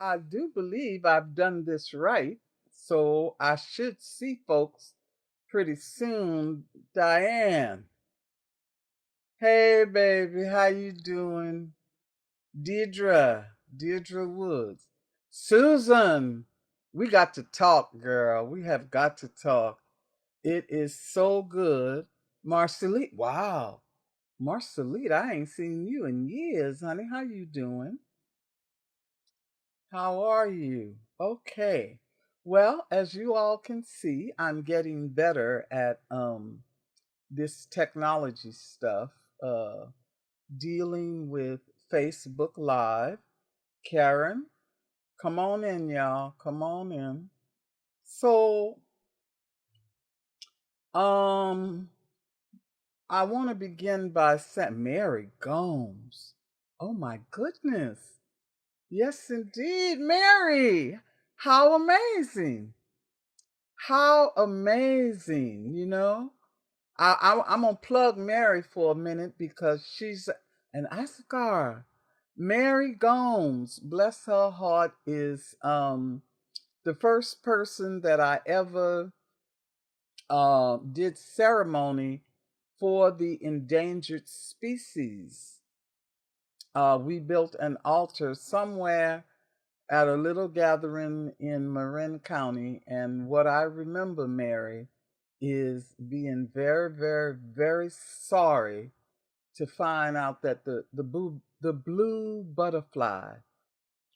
I do believe I've done this right, so I should see folks pretty soon. Diane, hey baby, how you doing? Deirdre Woods. Susan, we got to talk, girl. We have got to talk. It is so good. Marceline, wow. Marceline, I ain't seen you in years, honey. How you doing? How are you? Okay. Well, as you all can see, I'm getting better at this technology stuff, uh dealing with Facebook Live. Karen, come on in, y'all. Come on in. So, um I want to begin by saying Mary Gomes. Oh my goodness. Yes, indeed, Mary. How amazing. How amazing, you know? I'm gonna plug Mary for a minute because she's an Oscar. Mary Gomes, bless her heart, is the first person that I ever did ceremony for the endangered species. We built an altar somewhere at a little gathering in Marin County. And what I remember, Mary, is being very, very, very sorry to find out that the blue butterfly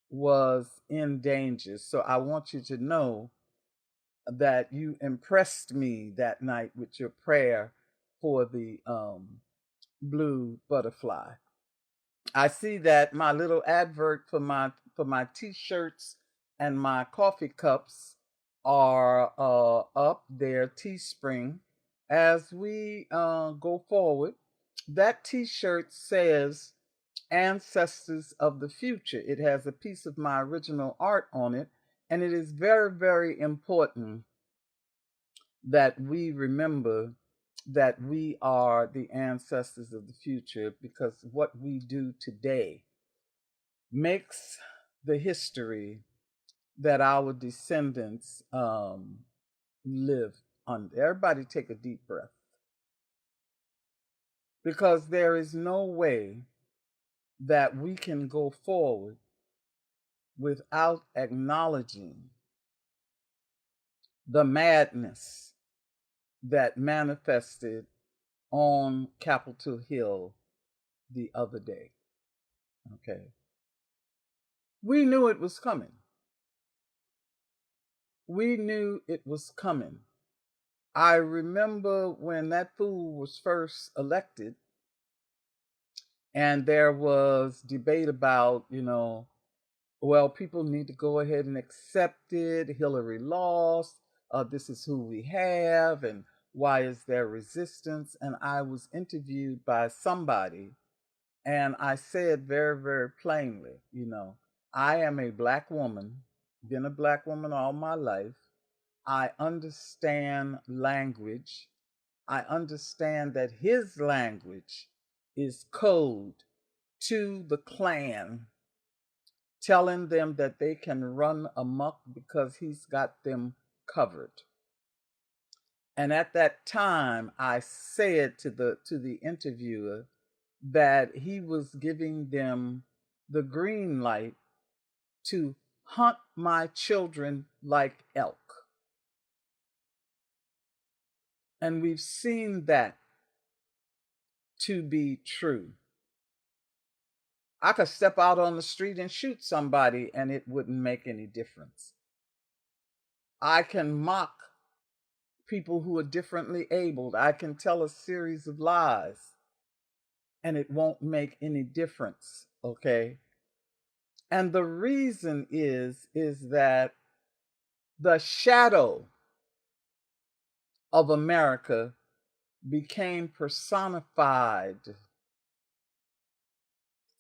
was in danger. So I want you to know that you impressed me that night with your prayer for the blue butterfly. I see that my little advert for my t-shirts and my coffee cups are up there, Teespring. As we go forward, that t-shirt says Ancestors of the Future. It has a piece of my original art on it, and it is very, very important that we remember that we are the ancestors of the future because what we do today makes the history that our descendants live under. Everybody take a deep breath because there is no way that we can go forward without acknowledging the madness that manifested on Capitol Hill the other day. Okay. We knew it was coming. We knew it was coming. I remember when that fool was first elected, and there was debate about, well, people need to go ahead and accept it. Hillary lost. This is who we have, and why is there resistance? And I was interviewed by somebody, and I said very, very plainly, I am a black woman, been a black woman all my life. I understand language. I understand that his language is code to the Klan, telling them that they can run amok because he's got them covered. And at that time, I said to the interviewer that he was giving them the green light to hunt my children like elk. And we've seen that to be true. I could step out on the street and shoot somebody and it wouldn't make any difference. I can mock people who are differently abled. I can tell a series of lies and it won't make any difference, okay? And the reason is that the shadow of America became personified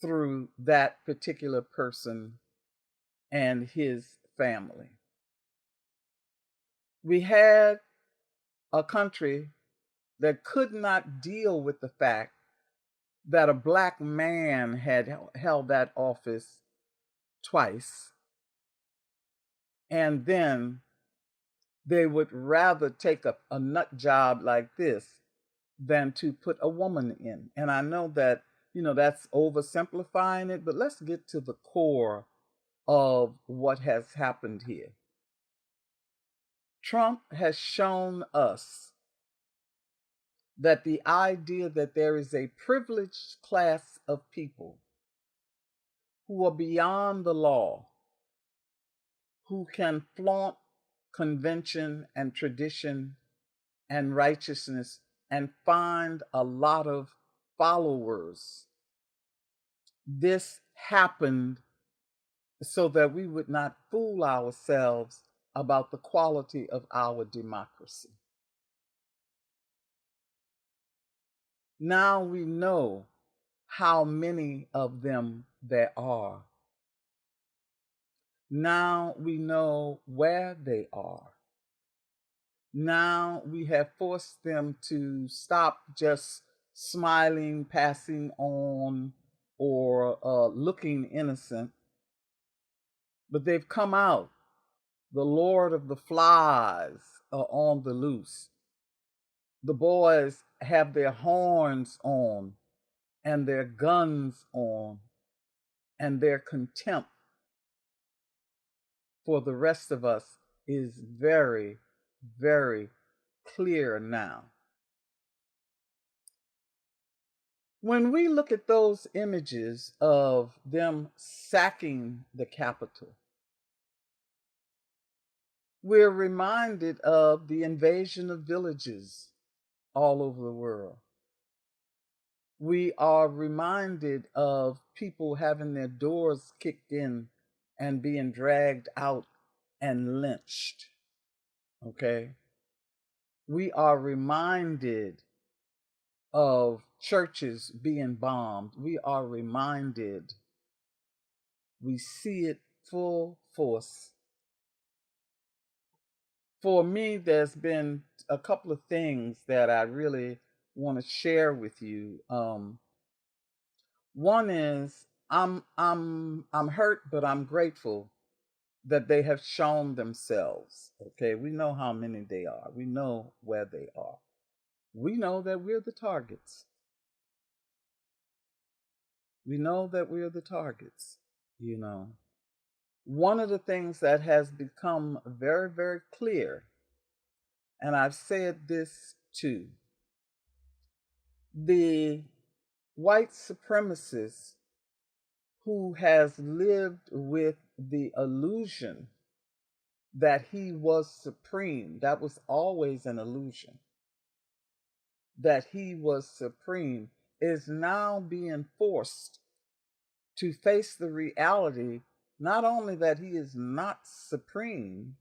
through that particular person and his family. We had a country that could not deal with the fact that a black man had held that office twice. And then they would rather take a nut job like this than to put a woman in. And I know that, that's oversimplifying it, but let's get to the core of what has happened here. Trump has shown us that the idea that there is a privileged class of people who are beyond the law, who can flaunt convention and tradition and righteousness and find a lot of followers. This happened so that we would not fool ourselves about the quality of our democracy. Now we know how many of them there are. Now we know where they are. Now we have forced them to stop just smiling, passing on, or looking innocent, but they've come out. The Lord of the Flies are on the loose. The boys have their horns on and their guns on, and their contempt for the rest of us is very, very clear now. When we look at those images of them sacking the Capitol, we're reminded of the invasion of villages all over the world. We are reminded of people having their doors kicked in and being dragged out and lynched. Okay? We are reminded of churches being bombed. We are reminded. We see it full force. For me, there's been a couple of things that I really want to share with you. One is I'm hurt, but I'm grateful that they have shown themselves. Okay, we know how many they are. We know where they are. We know that we're the targets. We know that we're the targets. You know, one of the things that has become very, very clear, and I've said this too, the white supremacist who has lived with the illusion that he was supreme, that was always an illusion, that he was supreme, is now being forced to face the reality not only that he is not supreme,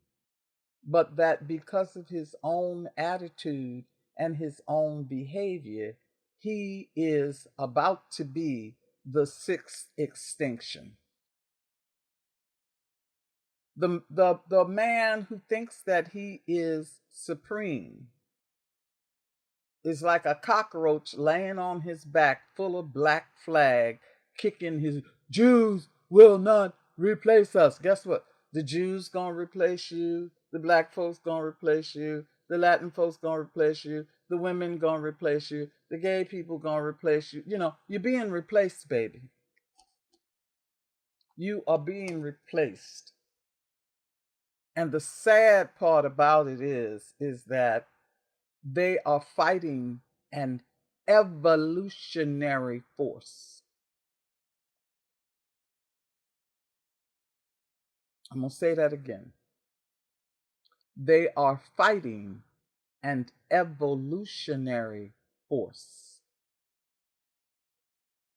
but that because of his own attitude and his own behavior, he is about to be the sixth extinction. The man who thinks that he is supreme is like a cockroach laying on his back full of black flag, kicking his Jews will not replace us. Guess what? The Jews gonna replace you, the black folks gonna replace you, the Latin folks gonna replace you, the women gonna replace you, the gay people gonna replace you. You're being replaced, baby. You are being replaced. And the sad part about it is that they are fighting an evolutionary force. I'm going to say that again. They are fighting an evolutionary force.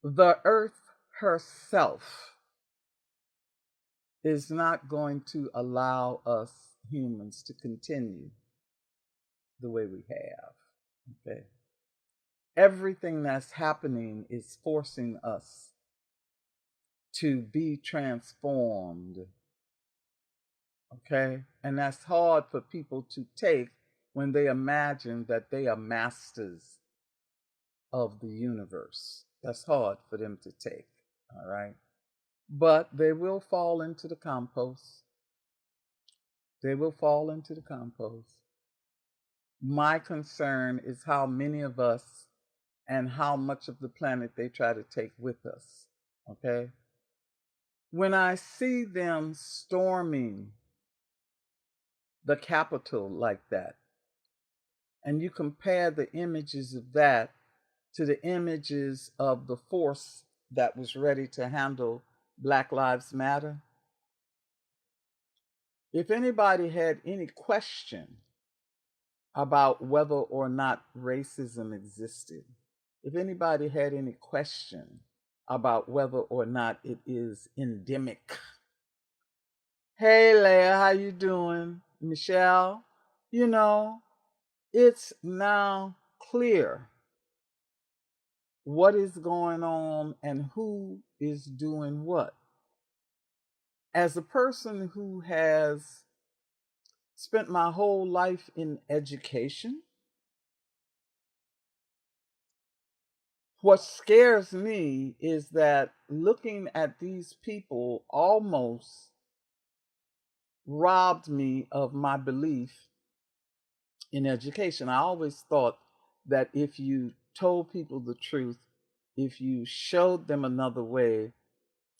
The earth herself is not going to allow us humans to continue the way we have. Okay? Everything that's happening is forcing us to be transformed. Okay? And that's hard for people to take when they imagine that they are masters of the universe. That's hard for them to take. All right? But they will fall into the compost. They will fall into the compost. My concern is how many of us and how much of the planet they try to take with us. Okay? When I see them storming the Capitol like that, and you compare the images of that to the images of the force that was ready to handle Black Lives Matter, if anybody had any question about whether or not racism existed, if anybody had any question about whether or not it is endemic, hey Leah, how you doing? Michelle, you know, it's now clear what is going on and who is doing what. As a person who has spent my whole life in education, what scares me is that looking at these people almost robbed me of my belief in education. I always thought that if you told people the truth, if you showed them another way,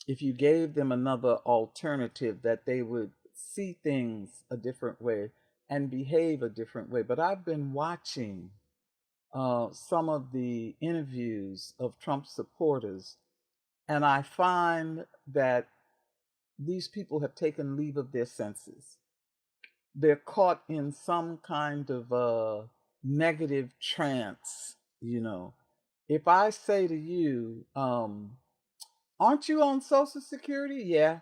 if you gave them another alternative, that they would see things a different way and behave a different way. But I've been watching some of the interviews of Trump supporters, and I find that these people have taken leave of their senses. They're caught in some kind of negative trance, you know. If I say to you, aren't you on Social Security? Yeah.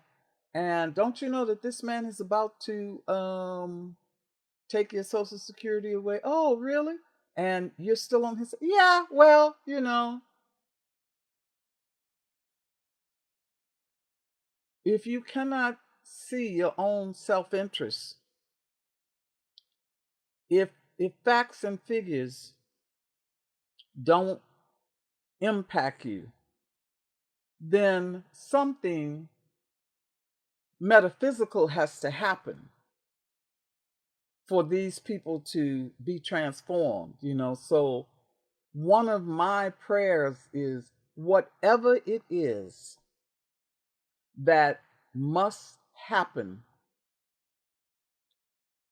And don't you know that this man is about to take your Social Security away? Oh, really? And you're still on his. Yeah, well, you know, if you cannot see your own self interest, if facts and figures don't impact you, then something metaphysical has to happen for these people to be transformed, you know. So one of my prayers is whatever it is that must happen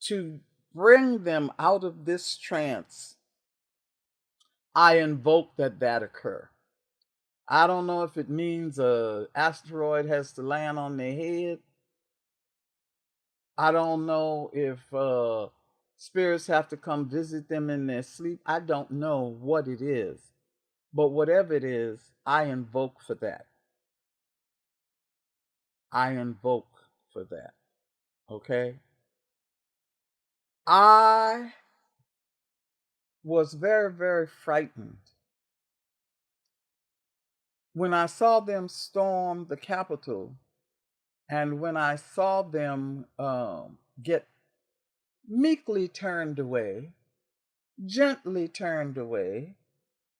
to bring them out of this trance, I invoke that occur. I don't know if it means a asteroid has to land on their head. I don't know if spirits have to come visit them in their sleep. I don't know what it is. But whatever it is, I invoke for that. I invoke for that. Okay? I was very, very frightened when I saw them storm the Capitol and when I saw them get meekly turned away, gently turned away,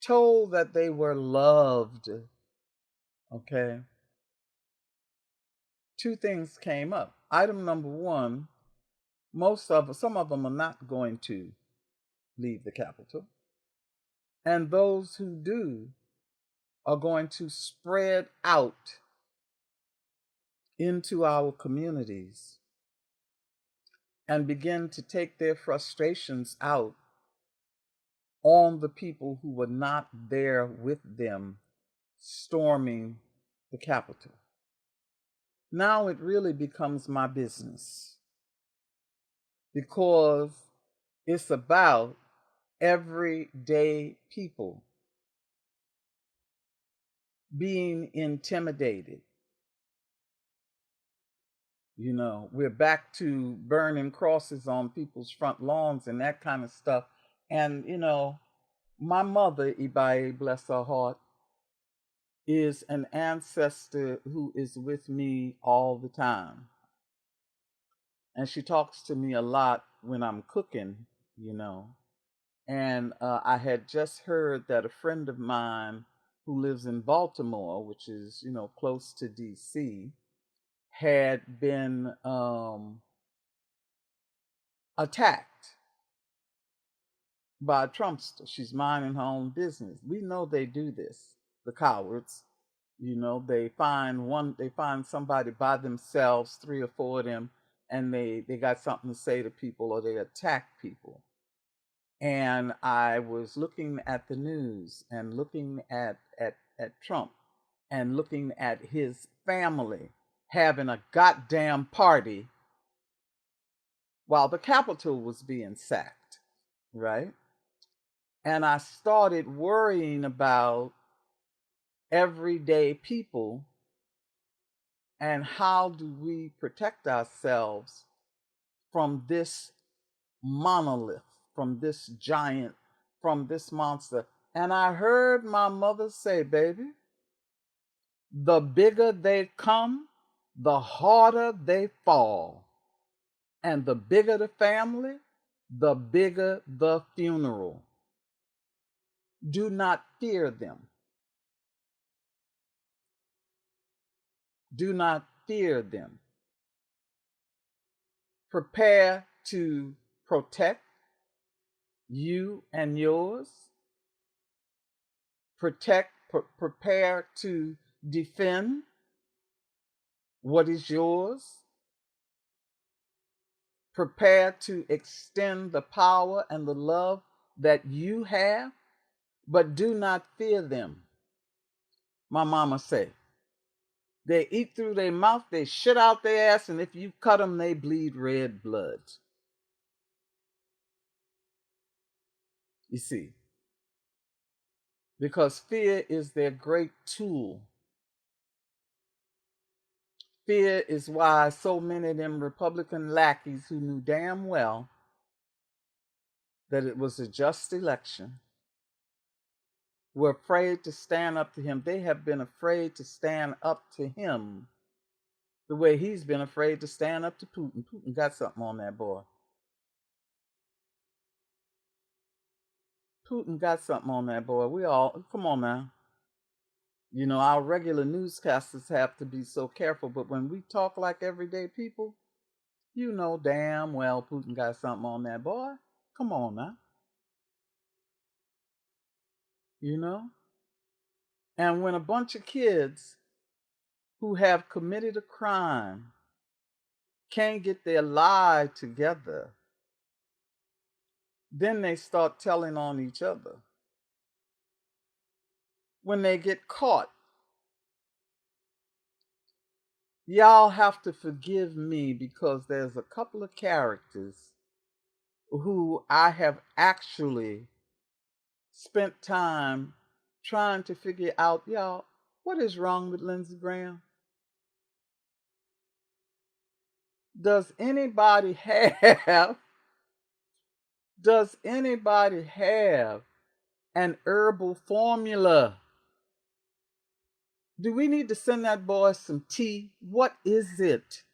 told that they were loved. Okay? Two things came up. Item number one, some of them are not going to leave the Capitol. And those who do are going to spread out into our communities and begin to take their frustrations out on the people who were not there with them storming the Capitol. Now it really becomes my business because it's about everyday people being intimidated. You know, we're back to burning crosses on people's front lawns and that kind of stuff. And, you know, my mother, Ibaye, bless her heart, is an ancestor who is with me all the time. And she talks to me a lot when I'm cooking, you know. And I had just heard that a friend of mine who lives in Baltimore, which is, you know, close to DC, had been attacked by a Trumpster. She's minding her own business. We know they do this, the cowards. You know, they find somebody by themselves, three or four of them, and they got something to say to people or they attack people. And I was looking at the news and looking at Trump and looking at his family having a goddamn party while the Capitol was being sacked, right? And I started worrying about everyday people and how do we protect ourselves from this monolith, from this giant, from this monster. And I heard my mother say, baby, the bigger they come, the harder they fall. And the bigger the family, the bigger the funeral. Do not fear them. Do not fear them. Prepare to protect you and yours. Prepare to defend what is yours. Prepare to extend the power and the love that you have, but do not fear them. My mama said, they eat through their mouth, they shit out their ass, and if you cut them, they bleed red blood. You see, because fear is their great tool. Fear is why so many of them Republican lackeys who knew damn well that it was a just election were afraid to stand up to him. They have been afraid to stand up to him the way he's been afraid to stand up to Putin. Putin got something on that boy. Putin got something on that boy. We all, come on now. You know, our regular newscasters have to be so careful, but when we talk like everyday people, you know damn well Putin got something on that boy. Come on now. You know? And when a bunch of kids who have committed a crime can't get their lie together, then they start telling on each other. When they get caught, y'all have to forgive me because there's a couple of characters who I have actually spent time trying to figure out, y'all, what is wrong with Lindsey Graham? Does anybody have an herbal formula? Do we need to send that boy some tea? What is it?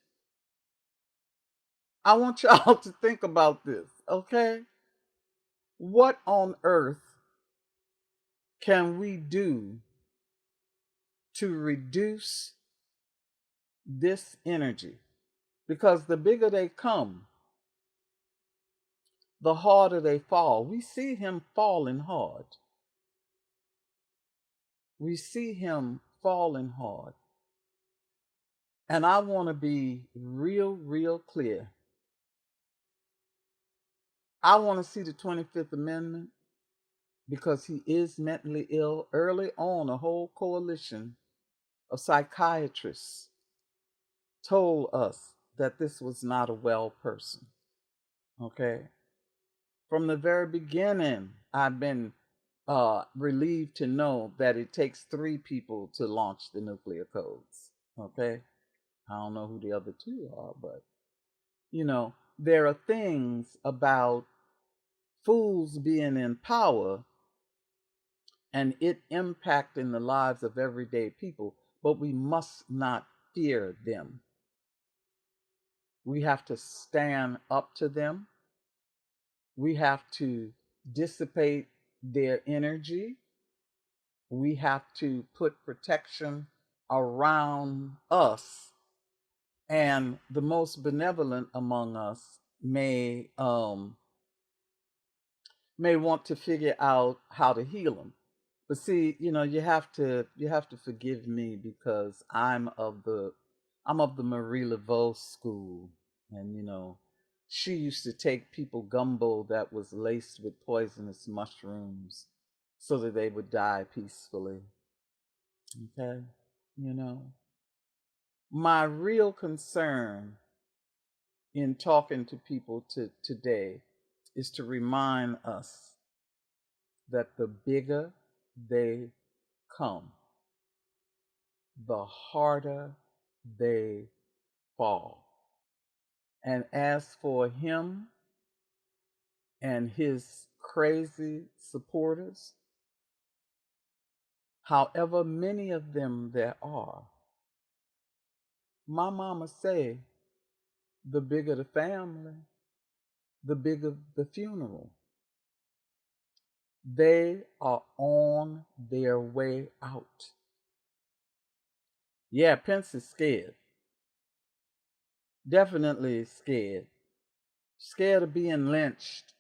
I want y'all to think about this, okay? What on earth can we do to reduce this energy? Because the bigger they come, the harder they fall. We see him falling hard. We see him falling hard. And I want to be real clear. I want to see the 25th Amendment because he is mentally ill. Early on, a whole coalition of psychiatrists told us that this was not a well person. Okay? From the very beginning, I've been relieved to know that it takes 3 people to launch the nuclear codes. Okay? I don't know who the other 2 are, but, you know, there are things about fools being in power and it impacting the lives of everyday people, but we must not fear them. We have to stand up to them. We have to dissipate their energy. We have to put protection around us. And the most benevolent among us may may want to figure out how to heal them. But see, you have to forgive me because I'm of the Marie Laveau school, and she used to take people gumbo that was laced with poisonous mushrooms so that they would die peacefully. Okay, you know, my real concern in talking to people today is to remind us that the bigger they come, the harder they fall. And as for him and his crazy supporters, however many of them there are, my mama say the bigger the family, the bigger the funeral. They are on their way out. Yeah, Pence is scared. Definitely scared. Scared of being lynched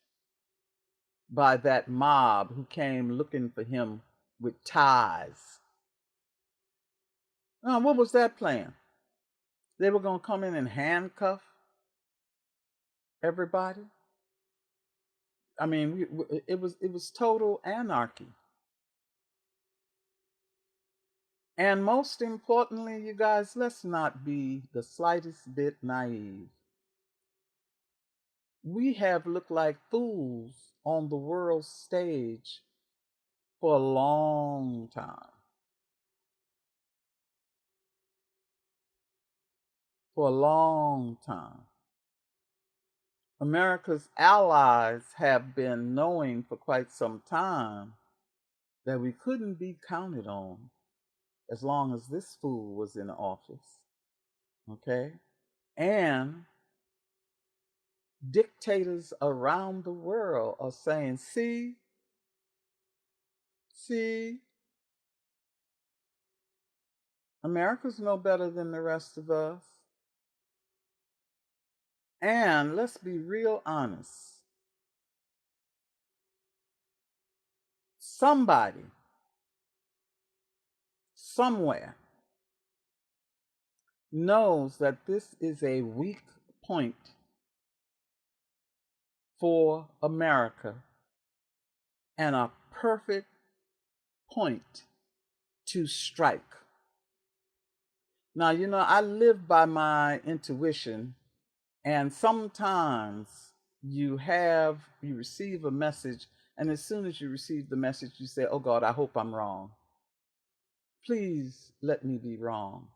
by that mob who came looking for him with ties. What was that plan? They were going to come in and handcuff everybody. I mean, it was total anarchy. And most importantly, you guys, let's not be the slightest bit naive. We have looked like fools on the world stage for a long time. For a long time. America's allies have been knowing for quite some time that we couldn't be counted on as long as this fool was in office. Okay? And dictators around the world are saying, see, America's no better than the rest of us. And let's be real honest. Somebody, somewhere, knows that this is a weak point for America and a perfect point to strike. Now, I live by my intuition, and sometimes you receive a message, and as soon as you receive the message, you say, "Oh God, I hope I'm wrong. Please let me be wrong."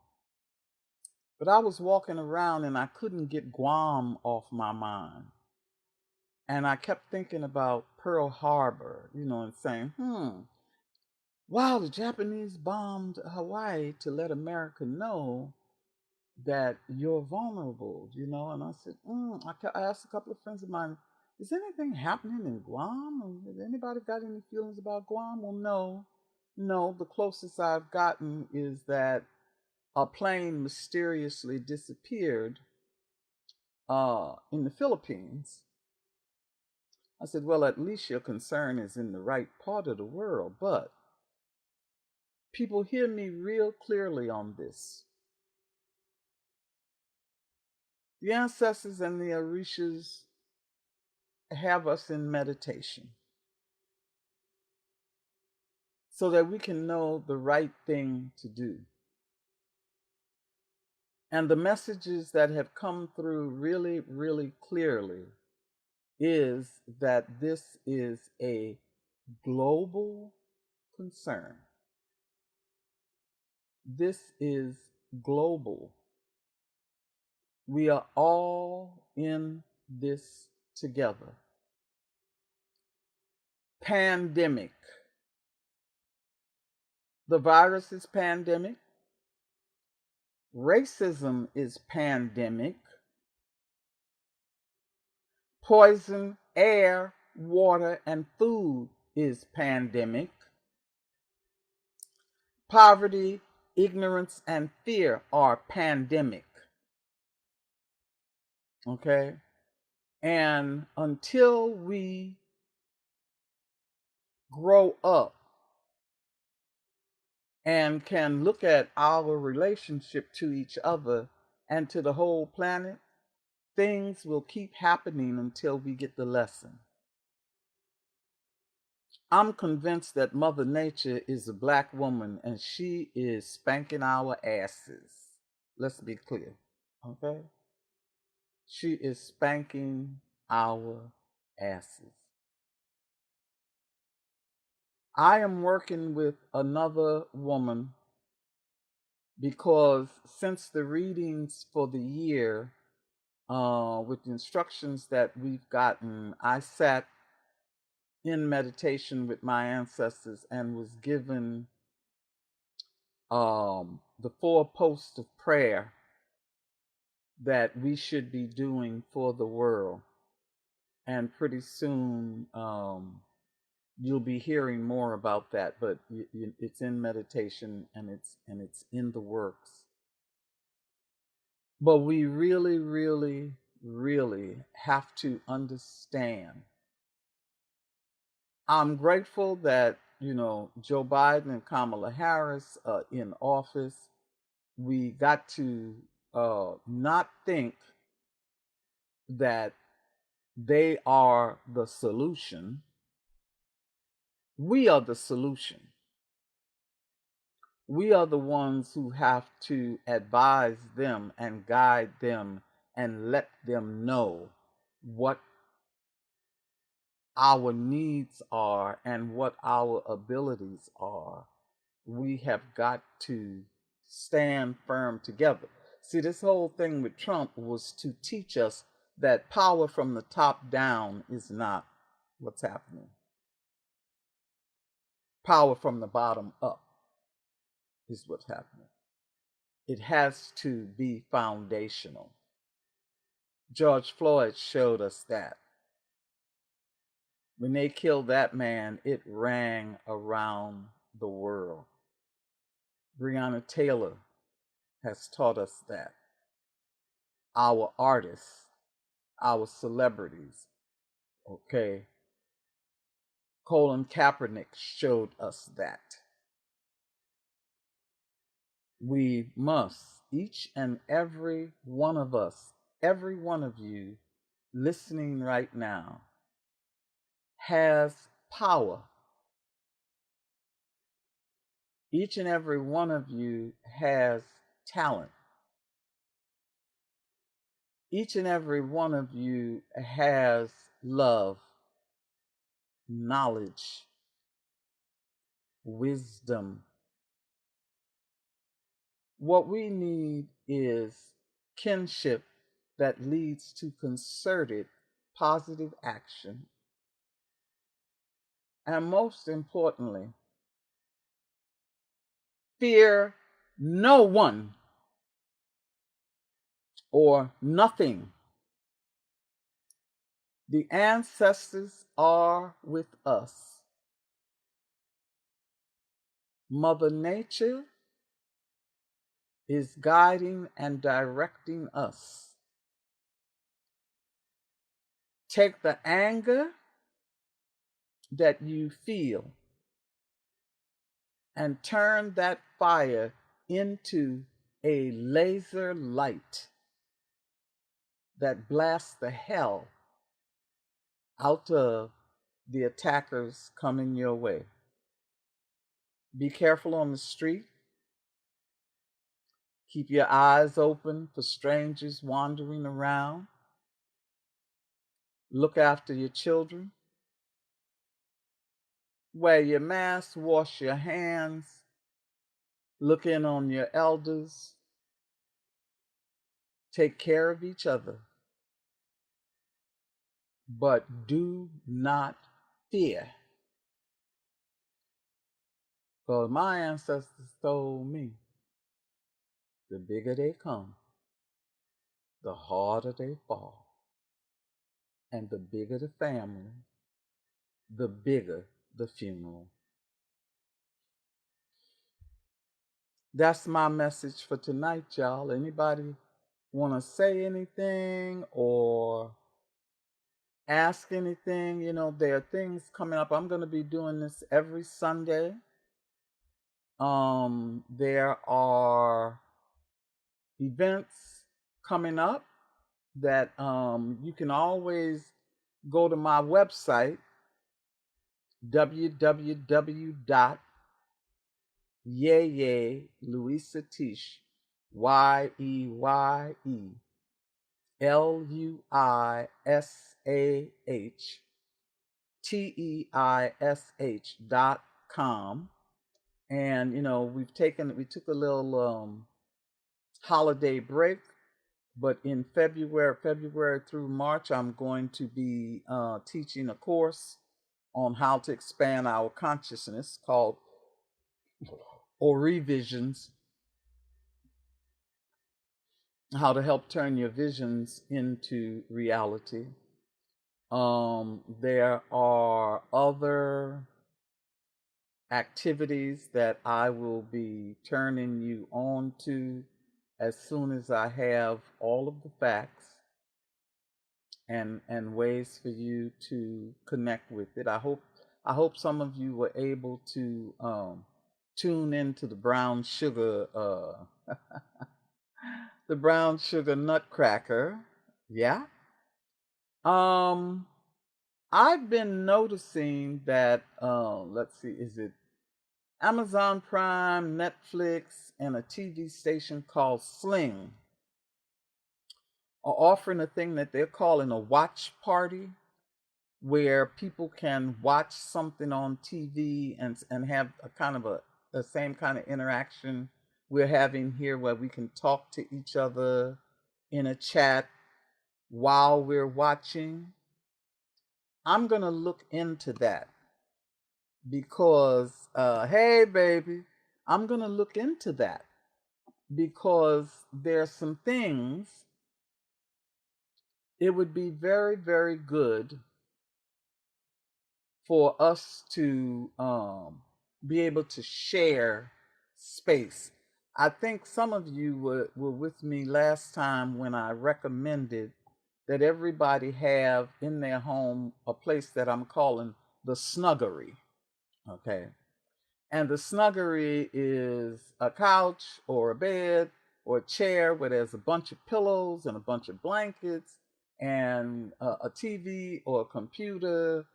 But I was walking around and I couldn't get Guam off my mind. And I kept thinking about Pearl Harbor, and saying, wow, the Japanese bombed Hawaii to let America know that you're vulnerable, And I said, I asked a couple of friends of mine, is anything happening in Guam? Has anybody got any feelings about Guam? Well, no. No, the closest I've gotten is that a plane mysteriously disappeared in the Philippines. I said, well, at least your concern is in the right part of the world, but people hear me real clearly on this. The ancestors and the Orishas have us in meditation so that we can know the right thing to do. And the messages that have come through really, really clearly is that this is a global concern. This is global. We are all in this together. Pandemic. The virus is pandemic. Racism is pandemic. Poison, air, water, and food is pandemic. Poverty, ignorance, and fear are pandemic. Okay? And until we grow up and can look at our relationship to each other and to the whole planet, things will keep happening until we get the lesson. I'm convinced that Mother Nature is a black woman and she is spanking our asses. Let's be clear, okay? She is spanking our asses. I am working with another woman because since the readings for the year, with the instructions that we've gotten, I sat in meditation with my ancestors and was given the 4 posts of prayer that we should be doing for the world. And pretty soon you'll be hearing more about that, but it's in meditation and it's in the works. But we really, really, really have to understand. I'm grateful that, Joe Biden and Kamala Harris are in office. We got to not think that they are the solution. We are the solution. We are the ones who have to advise them and guide them and let them know what our needs are and what our abilities are. We have got to stand firm together. See, this whole thing with Trump was to teach us that power from the top down is not what's happening. Power from the bottom up is what's happening. It has to be foundational. George Floyd showed us that. When they killed that man, it rang around the world. Breonna Taylor has taught us that. Our artists, our celebrities, okay? Colin Kaepernick showed us that. We must, each and every one of us, every one of you listening right now, has power. Each and every one of you has talent. Each and every one of you has love, knowledge, wisdom. What we need is kinship that leads to concerted positive action. And most importantly, fear no one or nothing. The ancestors are with us. Mother Nature is guiding and directing us. Take the anger that you feel and turn that fire into a laser light that blasts the hell out of the attackers coming your way. Be careful on the street. Keep your eyes open for strangers wandering around. Look after your children. Wear your mask, wash your hands, look in on your elders, take care of each other. But do not fear. Because my ancestors told me the bigger they come, the harder they fall. And the bigger the family, the bigger the funeral. That's my message for tonight, y'all. Anybody want to say anything or ask anything. There are things coming up. I'm going to be doing this every Sunday. There are events coming up that you can always go to my website, www. Luisah Teish, YeYeLuisahTeish.com. And we took a little holiday break, but in February through March, I'm going to be teaching a course on how to expand our consciousness called or revisions, how to help turn your visions into reality. There are other activities that I will be turning you on to as soon as I have all of the facts and ways for you to connect with it. I hope some of you were able to tune into the brown sugar the brown sugar nutcracker. Yeah. Um, I've been noticing that let's see, is it Amazon Prime, Netflix, and a TV station called Sling are offering a thing that they're calling a watch party, where people can watch something on TV and have a kind of the same kind of interaction we're having here, where we can talk to each other in a chat while we're watching. I'm going to look into that because, hey, baby, I'm going to look into that because there's some things it would be very, very good for us to be able to share space. I think some of you were with me last time when I recommended that everybody have in their home a place that I'm calling the snuggery. Okay. And the snuggery is a couch or a bed or a chair where there's a bunch of pillows and a bunch of blankets and a TV or a computer,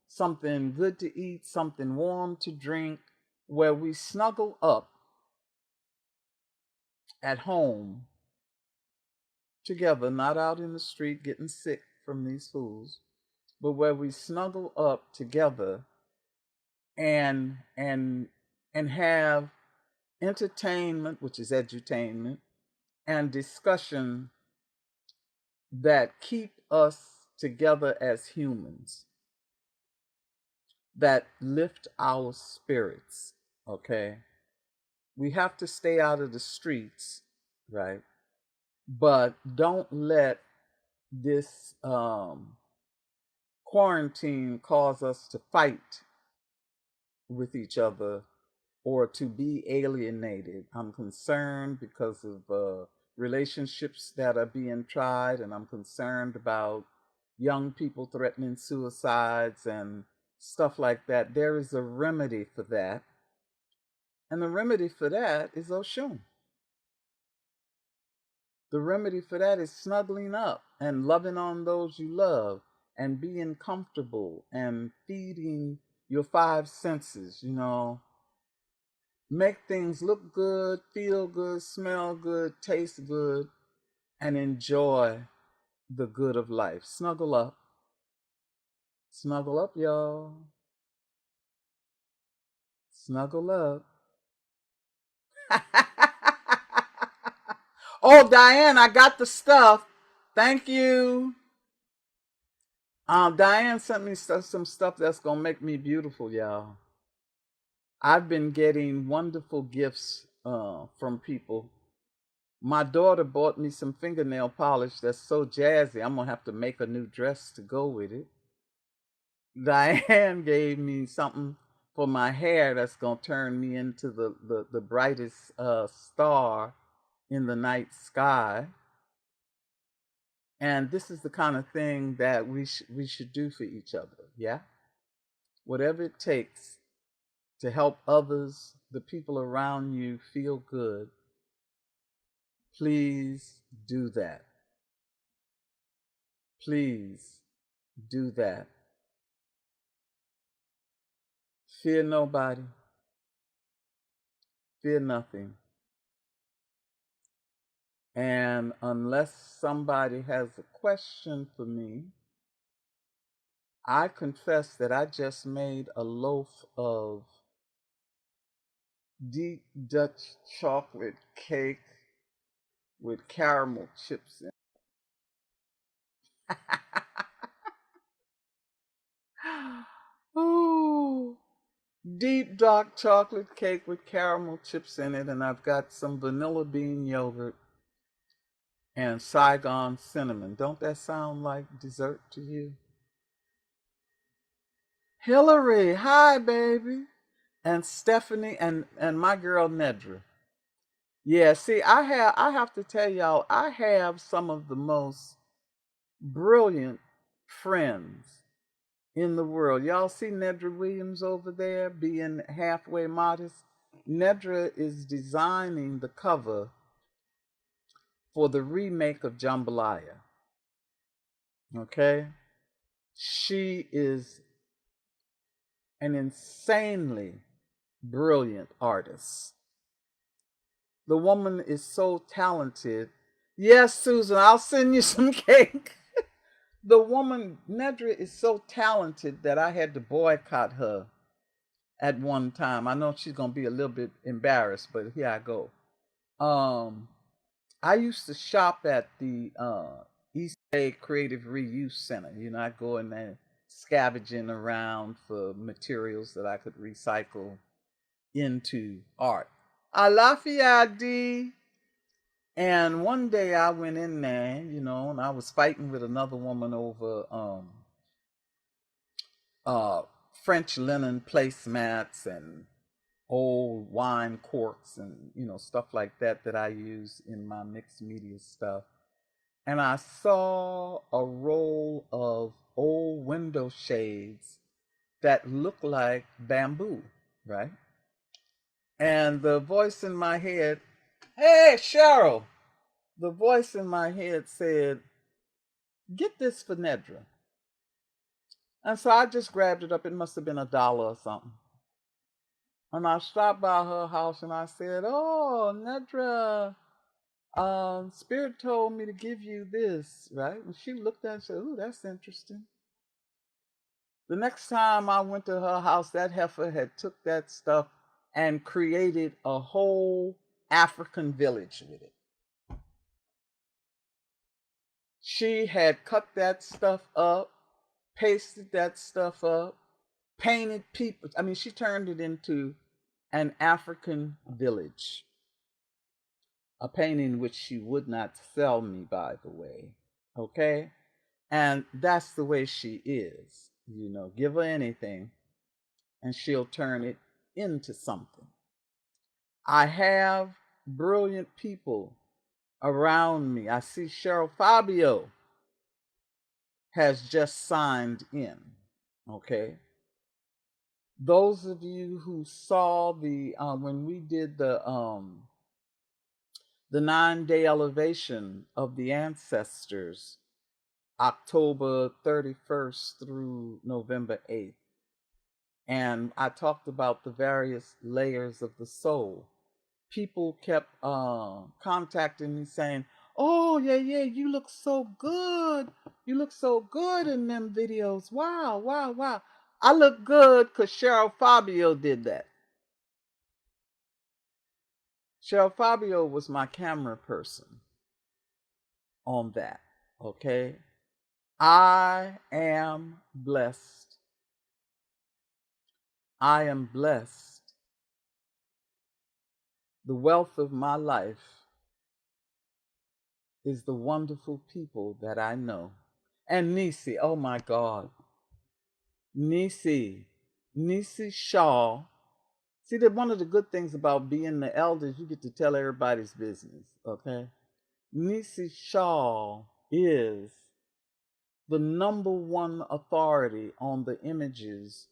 something good to eat, something warm to drink, where we snuggle up at home together, not out in the street getting sick from these fools, but where we snuggle up together and and have entertainment, which is edutainment, and discussion that keep us together as humans, that lift our spirits. Okay, we have to stay out of the streets, right? But don't let this quarantine cause us to fight with each other or to be alienated. I'm concerned because of relationships that are being tried, and I'm concerned about young people threatening suicides and stuff like that. There is a remedy for that, and the remedy for that is Oshun. The remedy for that is snuggling up and loving on those you love and being comfortable and feeding your five senses, make things look good, feel good, smell good, taste good, and enjoy the good of life. Snuggle up. Snuggle up, y'all. Snuggle up. Oh, Diane, I got the stuff. Thank you. Diane sent me some stuff that's gonna make me beautiful, y'all. I've been getting wonderful gifts from people. My daughter bought me some fingernail polish that's so jazzy. I'm gonna have to make a new dress to go with it. Diane gave me something for my hair that's gonna turn me into the brightest star in the night sky. And this is the kind of thing that we should do for each other. Yeah? Whatever it takes to help others, the people around you feel good, please do that. Please do that. Fear nobody. Fear nothing. And unless somebody has a question for me, I confess that I just made a loaf of deep Dutch chocolate cake with caramel chips in it. Ooh, deep dark chocolate cake with caramel chips in it, and I've got some vanilla bean yogurt and Saigon cinnamon. Don't that sound like dessert to you? Hillary, hi baby. And Stephanie and my girl Nedra. Yeah, see, I have to tell y'all, I have some of the most brilliant friends in the world. Y'all see Nedra Williams over there being halfway modest? Nedra is designing the cover for the remake of Jambalaya. Okay? She is an insanely brilliant artist. The woman is so talented. Yes, Susan, I'll send you some cake. The woman, Nedra, is so talented that I had to boycott her at one time. I know she's going to be a little bit embarrassed, but here I go. Um, I used to shop at the East Bay Creative Reuse Center. You know, I go in there scavenging around for materials that I could recycle into art. Alafia. And one day I went in there, you know, and I was fighting with another woman over uh, French linen placemats and old wine corks and, you know, stuff like that that I use in my mixed media stuff. And I saw a roll of old window shades that looked like bamboo, right? And the voice in my head, hey, Cheryl, the voice in my head said, get this for Nedra. And so I just grabbed it up. It must have been $1 or something. And I stopped by her house and I said, oh, Nedra, Spirit told me to give you this, right? And she looked at it and said, ooh, that's interesting. The next time I went to her house, that heifer had took that stuff and created a whole African village with it. She had cut that stuff up, pasted that stuff up, painted people. I mean, she turned it into an African village. A painting which she would not sell me, by the way. Okay? And that's the way she is. You know, give her anything and she'll turn it into something. I have brilliant people around me. I see Cheryl Fabio has just signed in. Okay? Those of you who saw the when we did the 9-day elevation of the ancestors, October 31st through November 8th, and I talked about the various layers of the soul. People kept contacting me saying, "Oh yeah, yeah, you look so good. You look so good in them videos. Wow, wow, wow." I look good because Cheryl Fabio did that. Cheryl Fabio was my camera person on that. Okay. I am blessed. I am blessed. The wealth of my life is the wonderful people that I know. And Nisi, oh my God. Nisi Shaw. See, that one of the good things about being the elders, you get to tell everybody's business, okay? Nisi Shaw is the number one authority on the images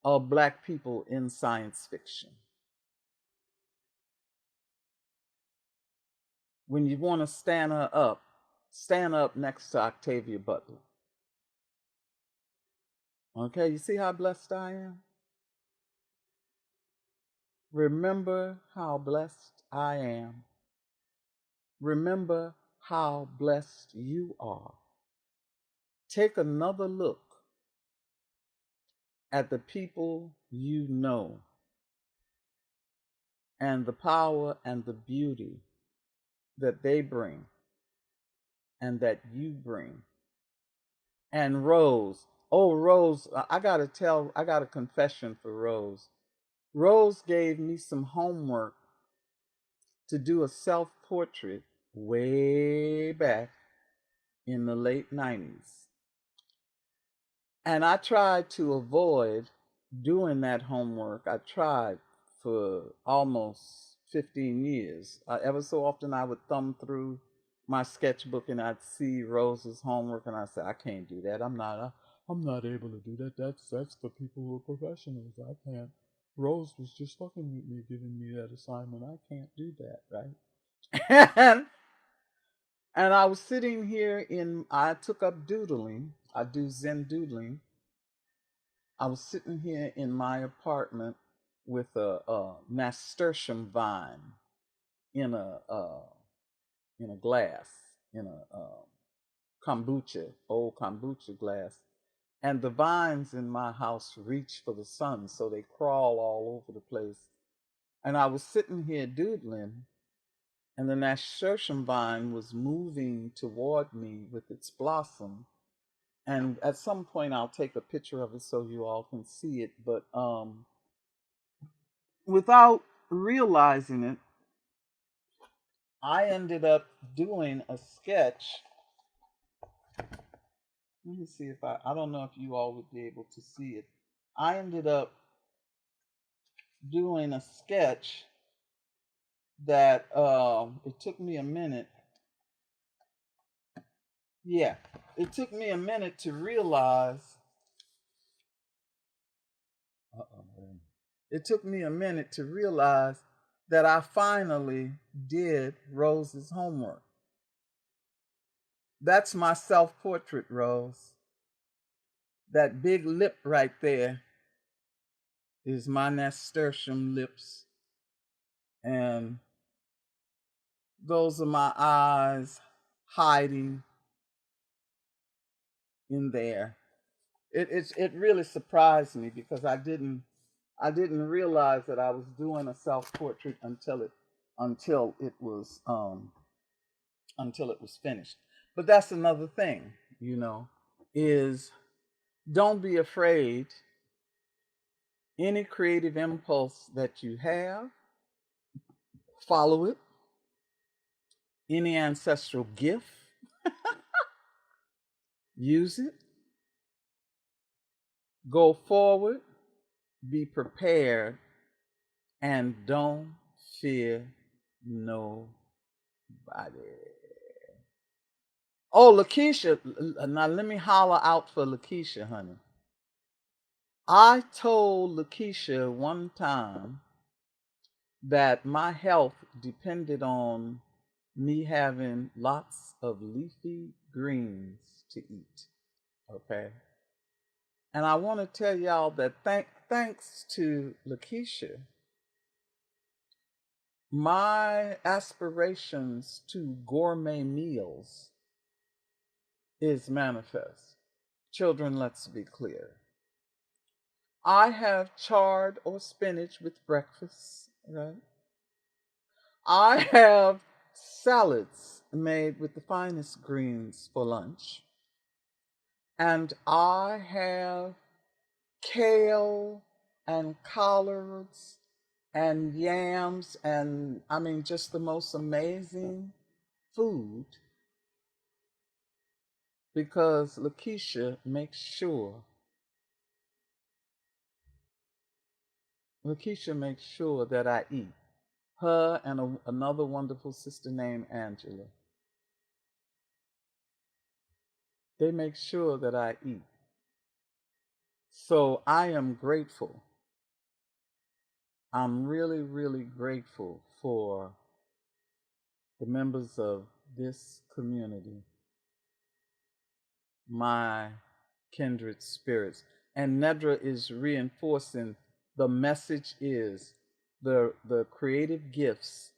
of Black people in science fiction. When you want to stand up next to Octavia Butler. Okay, you see how blessed I am? Remember how blessed I am. Remember how blessed you are. Take another look at the people you know and the power and the beauty that they bring and that you bring. And Rose, oh, Rose, I got a confession for Rose. Rose gave me some homework to do a self portrait way back in the late 90s. And I tried to avoid doing that homework. I tried for almost 15 years. Ever so often, I would thumb through my sketchbook and I'd see Rose's homework, and I said, I can't do that. I'm not able to do that. That's for people who are professionals. I can't. Rose was just fucking with me, giving me that assignment. I can't do that, right? And I was sitting here I took up doodling. I do Zen doodling. I was sitting here in my apartment with a nasturtium vine in a glass, in a old kombucha glass. And the vines in my house reach for the sun, so they crawl all over the place. And I was sitting here doodling, and the nasturtium vine was moving toward me with its blossom. And at some point, I'll take a picture of it so you all can see it. But without realizing it, I ended up doing a sketch. Let me see if I don't know if you all would be able to see it. I ended up doing a sketch that it took me a minute. Yeah, it took me a minute to realize. It took me a minute to realize that I finally did Rose's homework. That's my self portrait, Rose. That big lip right there is my nasturtium lips. And those are my eyes hiding in there. It really surprised me because I didn't realize that I was doing a self portrait until it was finished. But that's another thing, you know, is don't be afraid. Any creative impulse that you have, follow it. Any ancestral gift, use it. Go forward, be prepared, and don't fear nobody. Oh, Lakeisha, now let me holler out for Lakeisha, honey. I told Lakeisha one time that my health depended on me having lots of leafy greens to eat. Okay. And I want to tell y'all that thanks to Lakeisha, my aspirations to gourmet meals is manifest. Children, let's be clear. I have chard or spinach with breakfast, right? I have salads made with the finest greens for lunch. And I have kale and collards and yams and I mean just the most amazing food because Lakeisha makes sure that I eat. Her and another wonderful sister named Angela. They make sure that I eat. So I am grateful. I'm really, really grateful for the members of this community, my kindred spirits. And Nedra is reinforcing the message is the creative gifts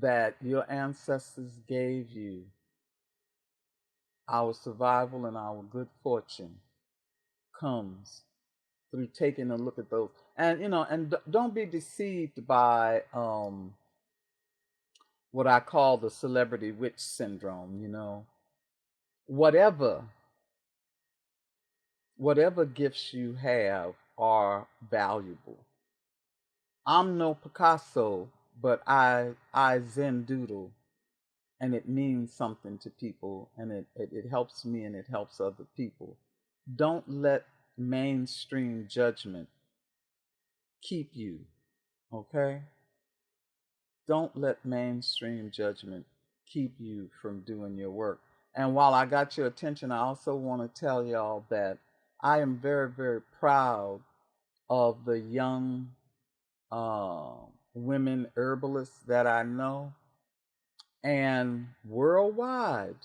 that your ancestors gave you, our survival and our good fortune comes through taking a look at those. And don't be deceived by what I call the celebrity witch syndrome, Whatever whatever gifts you have are valuable. I'm no Picasso, but I Zen doodle, and it means something to people, and it helps me and it helps other people. Don't let mainstream judgment keep you, okay? Don't let mainstream judgment keep you from doing your work. And while I got your attention, I also want to tell y'all that I am very, very proud of the young women herbalists that I know. And worldwide,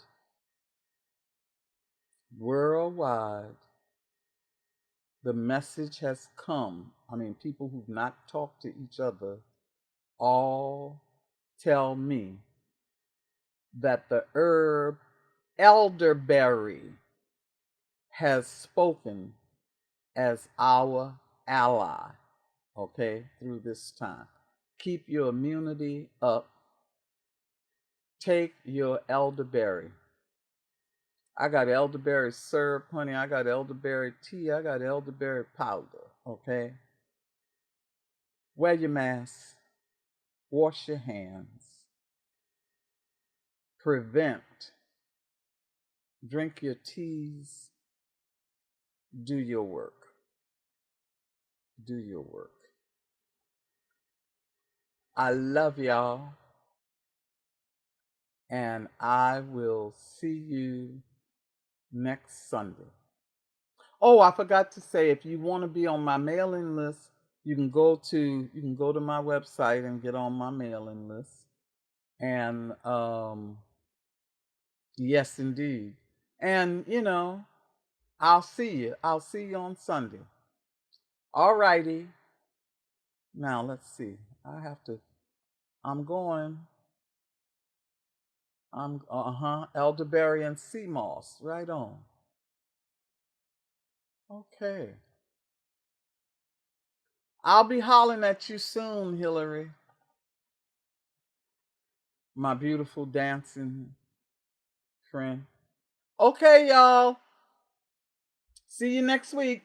the message has come. I mean, people who've not talked to each other all tell me that the herb elderberry has spoken as our ally, okay, through this time. Keep your immunity up. Take your elderberry. I got elderberry syrup, honey. I got elderberry tea. I got elderberry powder, okay? Wear your mask. Wash your hands. Prevent. Drink your teas. Do your work. Do your work. I love y'all. And I will see you next Sunday. Oh, I forgot to say, if you want to be on my mailing list, you can go to my website and get on my mailing list. And yes, indeed. And I'll see you. I'll see you on Sunday. All righty. Now let's see. I have to. I'm going. I'm elderberry and sea moss. Right on. Okay. I'll be hollering at you soon, Hillary, my beautiful dancing friend. Okay, y'all. See you next week.